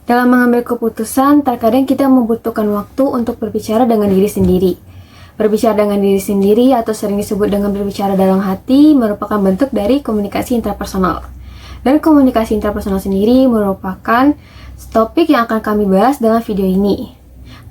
Dalam mengambil keputusan, terkadang kita membutuhkan waktu untuk berbicara dengan diri sendiri. Berbicara dengan diri sendiri atau sering disebut dengan berbicara dalam hati merupakan bentuk dari komunikasi intrapersonal. Dan komunikasi intrapersonal sendiri merupakan topik yang akan kami bahas dalam video ini.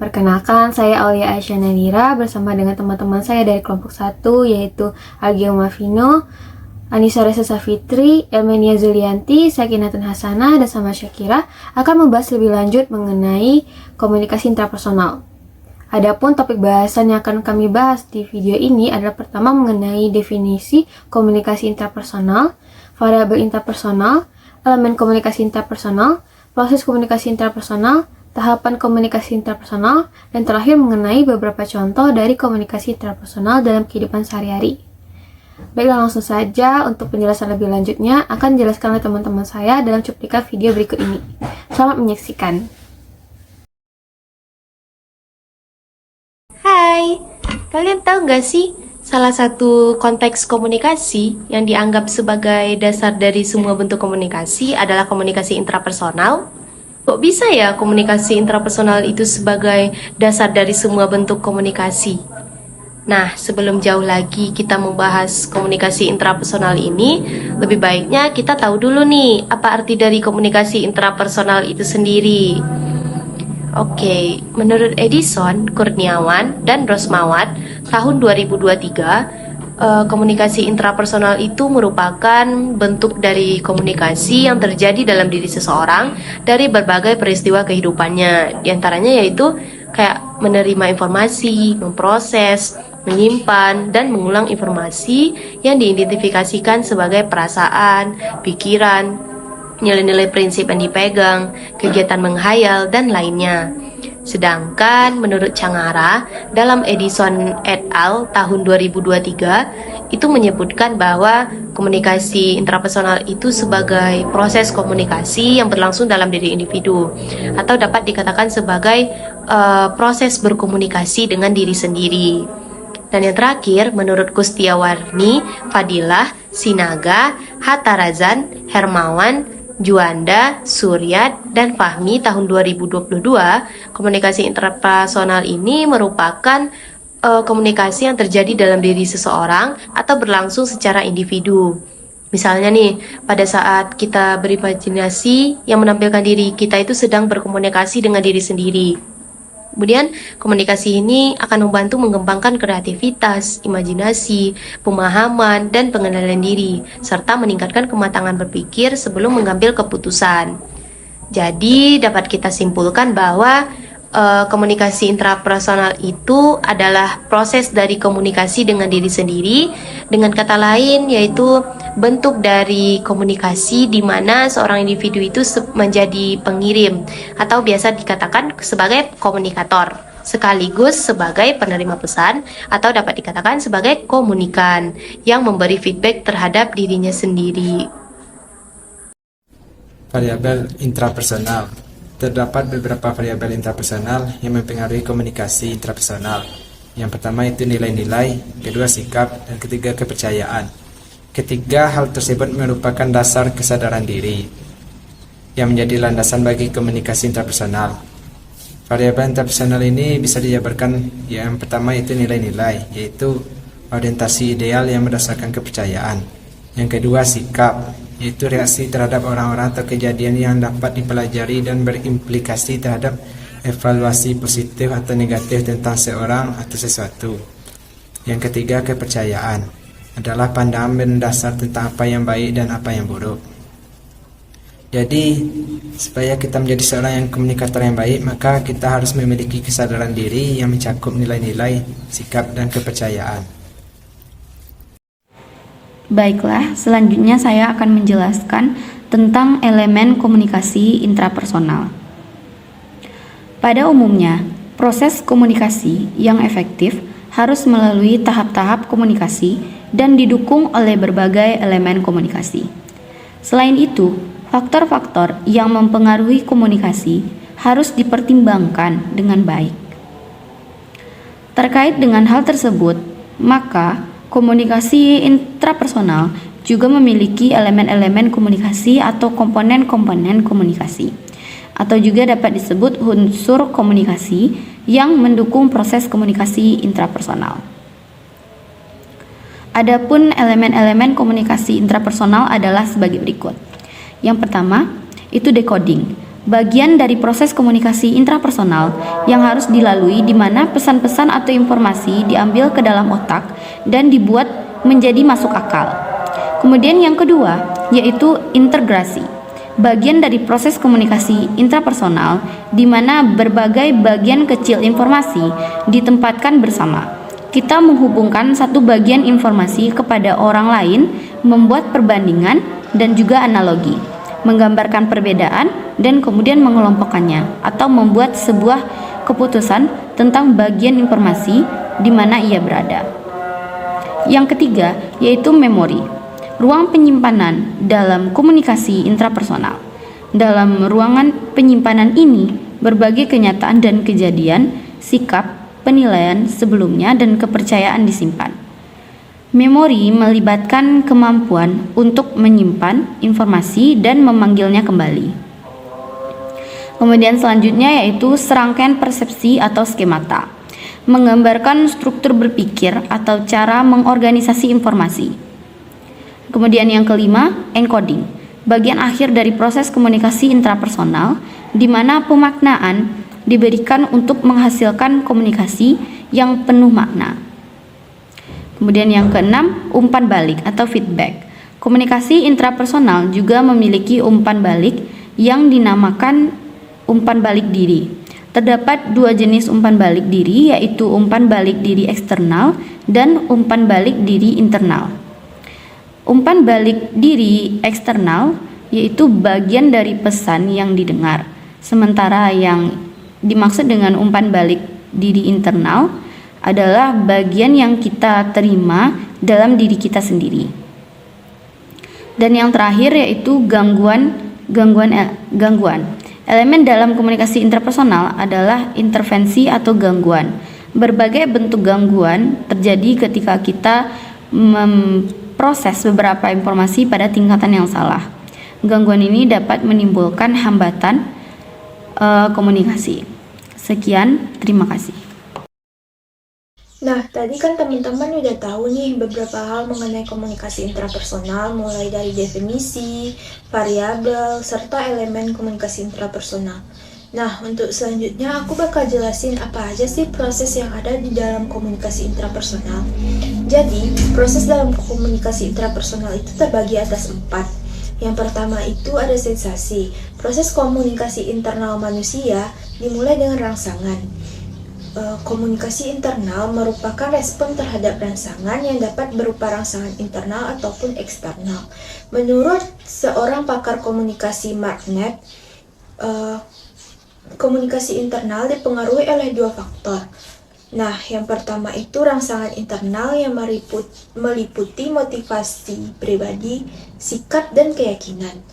Perkenalkan, saya Aulia Aisyah Nadira bersama dengan teman-teman saya dari kelompok 1 yaitu Agio Mavino, Anissa Resa Safitri, Elmenia Zulianti, Sakinatun Hasanah, dan sama Syakira akan membahas lebih lanjut mengenai komunikasi intrapersonal. Adapun topik bahasan yang akan kami bahas di video ini adalah pertama mengenai definisi komunikasi intrapersonal, variabel intrapersonal, elemen komunikasi intrapersonal, proses komunikasi intrapersonal, tahapan komunikasi intrapersonal, dan terakhir mengenai beberapa contoh dari komunikasi intrapersonal dalam kehidupan sehari-hari. Baiklah, langsung saja untuk penjelasan lebih lanjutnya akan dijelaskan oleh teman-teman saya dalam cuplikan video berikut ini. Selamat menyaksikan. Hai, kalian tahu nggak sih salah satu konteks komunikasi yang dianggap sebagai dasar dari semua bentuk komunikasi adalah komunikasi intrapersonal? Kok bisa ya komunikasi intrapersonal itu sebagai dasar dari semua bentuk komunikasi? Nah, sebelum jauh lagi kita membahas komunikasi intrapersonal ini, lebih baiknya kita tahu dulu nih apa arti dari komunikasi intrapersonal itu sendiri. Oke, menurut Edison, Kurniawan, dan Rosmawat, tahun 2023, komunikasi intrapersonal itu merupakan bentuk dari komunikasi yang terjadi dalam diri seseorang dari berbagai peristiwa kehidupannya. Di antaranya yaitu kayak menerima informasi, memproses, menyimpan, dan mengulang informasi yang diidentifikasikan sebagai perasaan, pikiran, nilai-nilai prinsip yang dipegang, kegiatan menghayal, dan lainnya. Sedangkan menurut Cangara, dalam Edison et al. Tahun 2023, itu menyebutkan bahwa komunikasi intrapersonal itu sebagai proses komunikasi yang berlangsung dalam diri individu, atau dapat dikatakan sebagai proses berkomunikasi dengan diri sendiri. Dan yang terakhir, menurut Kustiawarni, Fadilah, Sinaga, Hatarazan, Hermawan, Juanda, Suryat, dan Fahmi tahun 2022, komunikasi intrapersonal ini merupakan komunikasi yang terjadi dalam diri seseorang atau berlangsung secara individu. Misalnya nih, pada saat kita berimajinasi yang menampilkan diri kita itu sedang berkomunikasi dengan diri sendiri. Kemudian, komunikasi ini akan membantu mengembangkan kreativitas, imajinasi, pemahaman, dan pengenalan diri, serta meningkatkan kematangan berpikir sebelum mengambil keputusan. Jadi, dapat kita simpulkan bahwa komunikasi intrapersonal itu adalah proses dari komunikasi dengan diri sendiri, dengan kata lain yaitu bentuk dari komunikasi di mana seorang individu itu menjadi pengirim atau biasa dikatakan sebagai komunikator, sekaligus sebagai penerima pesan atau dapat dikatakan sebagai komunikan yang memberi feedback terhadap dirinya sendiri. Variabel intrapersonal. Terdapat beberapa variabel intrapersonal yang mempengaruhi komunikasi intrapersonal. Yang pertama itu nilai-nilai, kedua sikap, dan ketiga kepercayaan. Ketiga hal tersebut merupakan dasar kesadaran diri yang menjadi landasan bagi komunikasi intrapersonal. Variabel intrapersonal ini bisa dijabarkan yang pertama itu nilai-nilai, yaitu orientasi ideal yang berdasarkan kepercayaan. Yang kedua sikap, yaitu reaksi terhadap orang-orang atau kejadian yang dapat dipelajari dan berimplikasi terhadap evaluasi positif atau negatif tentang seorang atau sesuatu. Yang ketiga kepercayaan, adalah pandangan mendasar tentang apa yang baik dan apa yang buruk. Jadi, supaya kita menjadi seorang yang komunikator yang baik, maka kita harus memiliki kesadaran diri yang mencakup nilai-nilai, sikap, dan kepercayaan. Baiklah, selanjutnya saya akan menjelaskan tentang elemen komunikasi intrapersonal. Pada umumnya, proses komunikasi yang efektif harus melalui tahap-tahap komunikasi dan didukung oleh berbagai elemen komunikasi. Selain itu, faktor-faktor yang mempengaruhi komunikasi harus dipertimbangkan dengan baik. Terkait dengan hal tersebut, maka komunikasi intrapersonal juga memiliki elemen-elemen komunikasi atau komponen-komponen komunikasi. atau juga dapat disebut unsur komunikasi yang mendukung proses komunikasi intrapersonal. Adapun elemen-elemen komunikasi intrapersonal adalah sebagai berikut. Yang pertama, itu decoding. Bagian dari proses komunikasi intrapersonal yang harus dilalui di mana pesan-pesan atau informasi diambil ke dalam otak dan dibuat menjadi masuk akal. Kemudian yang kedua, yaitu integrasi. Bagian dari proses komunikasi intrapersonal di mana berbagai bagian kecil informasi ditempatkan bersama. Kita menghubungkan satu bagian informasi kepada orang lain, membuat perbandingan dan juga analogi, menggambarkan perbedaan dan kemudian mengelompokkannya atau membuat sebuah keputusan tentang bagian informasi di mana ia berada. Yang ketiga, yaitu memori. Ruang penyimpanan dalam komunikasi intrapersonal. Dalam ruangan penyimpanan ini, berbagai kenyataan dan kejadian, sikap, penilaian sebelumnya dan kepercayaan disimpan. Memori melibatkan kemampuan untuk menyimpan informasi dan memanggilnya kembali. Kemudian selanjutnya yaitu serangkaian persepsi atau skemata, menggambarkan struktur berpikir atau cara mengorganisasi informasi. Kemudian yang kelima, encoding, bagian akhir dari proses komunikasi intrapersonal di mana pemaknaan diberikan untuk menghasilkan komunikasi yang penuh makna. Kemudian yang keenam, umpan balik atau feedback. Komunikasi intrapersonal juga memiliki umpan balik yang dinamakan umpan balik diri. Terdapat dua jenis umpan balik diri, yaitu umpan balik diri eksternal dan umpan balik diri internal. Umpan balik diri eksternal yaitu bagian dari pesan yang didengar, sementara yang dimaksud dengan umpan balik diri internal adalah bagian yang kita terima dalam diri kita sendiri. Dan yang terakhir yaitu gangguan. Elemen dalam komunikasi intrapersonal adalah intervensi atau gangguan. Berbagai bentuk gangguan terjadi ketika kita memproses beberapa informasi pada tingkatan yang salah. Gangguan ini dapat menimbulkan hambatan komunikasi. Sekian, terima kasih. Nah, tadi kan teman-teman udah tahu nih beberapa hal mengenai komunikasi intrapersonal, mulai dari definisi, variabel, serta elemen komunikasi intrapersonal. Nah, untuk selanjutnya aku bakal jelasin apa aja sih proses yang ada di dalam komunikasi intrapersonal. Jadi, proses dalam komunikasi intrapersonal itu terbagi atas 4. Yang pertama itu ada sensasi. Proses komunikasi internal manusia dimulai dengan rangsangan. Komunikasi internal merupakan respon terhadap rangsangan yang dapat berupa rangsangan internal ataupun eksternal. Menurut seorang pakar komunikasi Mark Knapp, komunikasi internal dipengaruhi oleh 2 faktor. Nah, yang pertama itu rangsangan internal yang meliputi motivasi pribadi, sikap, dan keyakinan.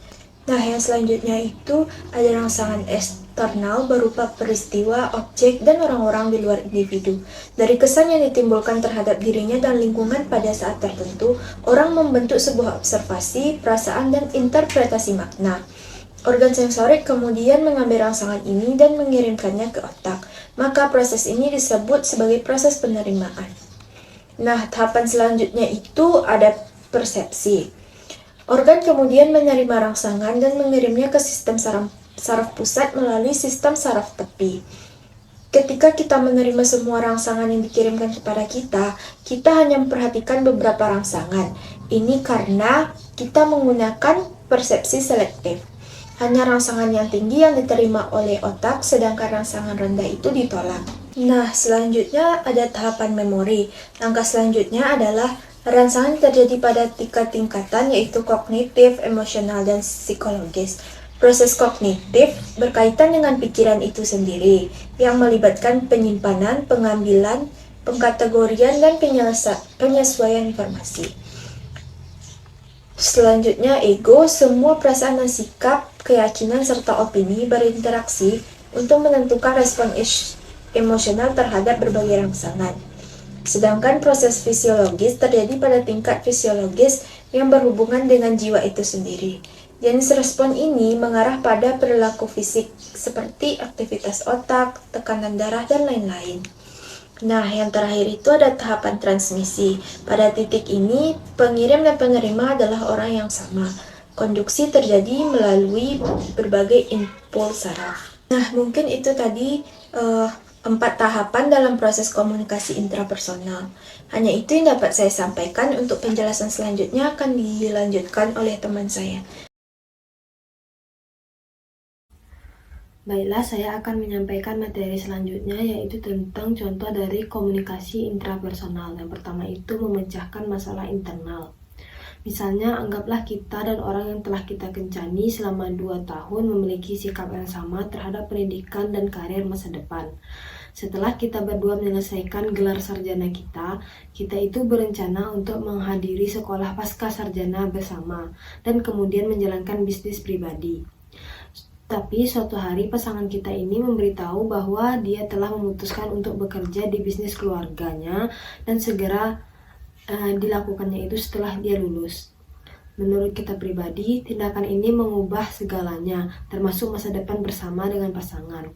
Nah, yang selanjutnya itu ada rangsangan eksternal berupa peristiwa, objek, dan orang-orang di luar individu. Dari kesan yang ditimbulkan terhadap dirinya dan lingkungan pada saat tertentu, orang membentuk sebuah observasi, perasaan, dan interpretasi makna. Organ sensorik kemudian mengambil rangsangan ini dan mengirimkannya ke otak. Maka proses ini disebut sebagai proses penerimaan. Nah, tahapan selanjutnya itu ada persepsi. Organ kemudian menerima rangsangan dan mengirimnya ke sistem saraf pusat melalui sistem saraf tepi. Ketika kita menerima semua rangsangan yang dikirimkan kepada kita, kita hanya memperhatikan beberapa rangsangan. Ini karena kita menggunakan persepsi selektif. Hanya rangsangan yang tinggi yang diterima oleh otak, sedangkan rangsangan rendah itu ditolak. Nah, selanjutnya ada tahapan memori. Langkah selanjutnya adalah rangsangan terjadi pada tingkatan yaitu kognitif, emosional, dan psikologis. Proses kognitif berkaitan dengan pikiran itu sendiri, yang melibatkan penyimpanan, pengambilan, pengkategorian, dan penyesuaian informasi. Selanjutnya ego, semua perasaan dan sikap, keyakinan, serta opini berinteraksi untuk menentukan respon emosional terhadap berbagai rangsangan. Sedangkan proses fisiologis terjadi pada tingkat fisiologis yang berhubungan dengan jiwa itu sendiri. Jenis respon ini mengarah pada perilaku fisik seperti aktivitas otak, tekanan darah, dan lain-lain. Nah, yang terakhir itu ada tahapan transmisi. Pada titik ini, pengirim dan penerima adalah orang yang sama. Konduksi terjadi melalui berbagai impuls saraf. Nah, mungkin itu tadi 4 tahapan dalam proses komunikasi intrapersonal. Hanya itu yang dapat saya sampaikan. Untuk penjelasan selanjutnya akan dilanjutkan oleh teman saya. Baiklah, saya akan menyampaikan materi selanjutnya, yaitu tentang contoh dari komunikasi intrapersonal. Yang pertama itu memecahkan masalah internal. Misalnya, anggaplah kita dan orang yang telah kita kencani selama 2 tahun memiliki sikap yang sama terhadap pendidikan dan karir masa depan. Setelah kita berdua menyelesaikan gelar sarjana kita itu berencana untuk menghadiri sekolah pasca sarjana bersama dan kemudian menjalankan bisnis pribadi. Tapi suatu hari pasangan kita ini memberitahu bahwa dia telah memutuskan untuk bekerja di bisnis keluarganya dan segera dilakukannya itu setelah dia lulus. Menurut kita pribadi, tindakan ini mengubah segalanya, termasuk masa depan bersama dengan pasangan.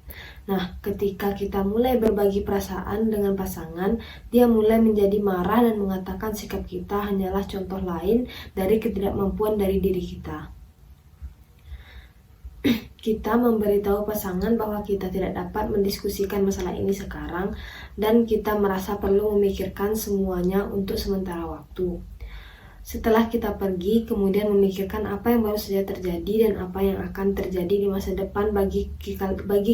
Nah, ketika kita mulai berbagi perasaan dengan pasangan, dia mulai menjadi marah dan mengatakan sikap kita hanyalah contoh lain dari ketidakmampuan dari diri kita. Kita memberitahu pasangan bahwa kita tidak dapat mendiskusikan masalah ini sekarang dan kita merasa perlu memikirkan semuanya untuk sementara waktu. Setelah kita pergi, kemudian memikirkan apa yang baru saja terjadi dan apa yang akan terjadi di masa depan bagi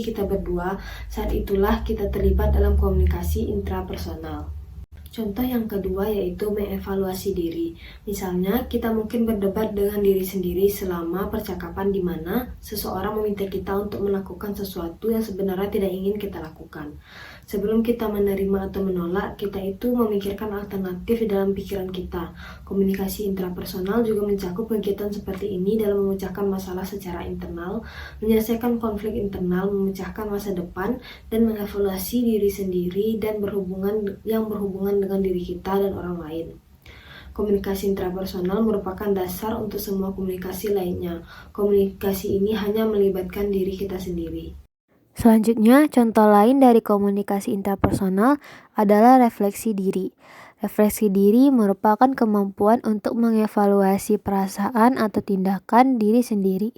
kita berdua, saat itulah kita terlibat dalam komunikasi intrapersonal. Contoh yang kedua yaitu mengevaluasi diri. Misalnya, kita mungkin berdebat dengan diri sendiri selama percakapan di mana seseorang meminta kita untuk melakukan sesuatu yang sebenarnya tidak ingin kita lakukan. Sebelum kita menerima atau menolak, kita itu memikirkan alternatif di dalam pikiran kita. Komunikasi intrapersonal juga mencakup kegiatan seperti ini dalam memecahkan masalah secara internal, menyelesaikan konflik internal, memecahkan masa depan, dan mengevaluasi diri sendiri dan berhubungan dengan diri kita dan orang lain. Komunikasi intrapersonal merupakan dasar untuk semua komunikasi lainnya. Komunikasi ini hanya melibatkan diri kita sendiri. Selanjutnya, contoh lain dari komunikasi intrapersonal adalah refleksi diri. Refleksi diri merupakan kemampuan untuk mengevaluasi perasaan atau tindakan diri sendiri.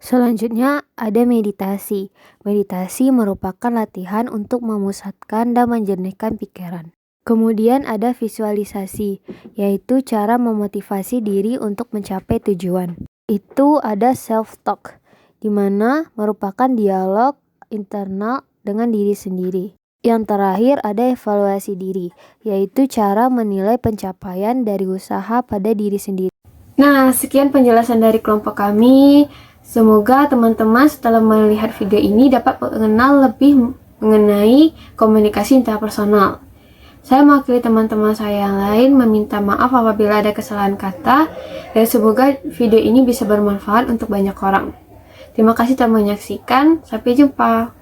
Selanjutnya, ada meditasi. Meditasi merupakan latihan untuk memusatkan dan menjernihkan pikiran. Kemudian ada visualisasi, yaitu cara memotivasi diri untuk mencapai tujuan. Itu ada self-talk, di mana merupakan dialog internal dengan diri sendiri. Yang terakhir ada evaluasi diri, yaitu cara menilai pencapaian dari usaha pada diri sendiri. Nah, sekian penjelasan dari kelompok kami. Semoga teman-teman setelah melihat video ini dapat mengenal lebih mengenai komunikasi intrapersonal. Saya mewakili teman-teman saya yang lain meminta maaf apabila ada kesalahan kata, dan semoga video ini bisa bermanfaat untuk banyak orang. Terima kasih telah menyaksikan. Sampai jumpa.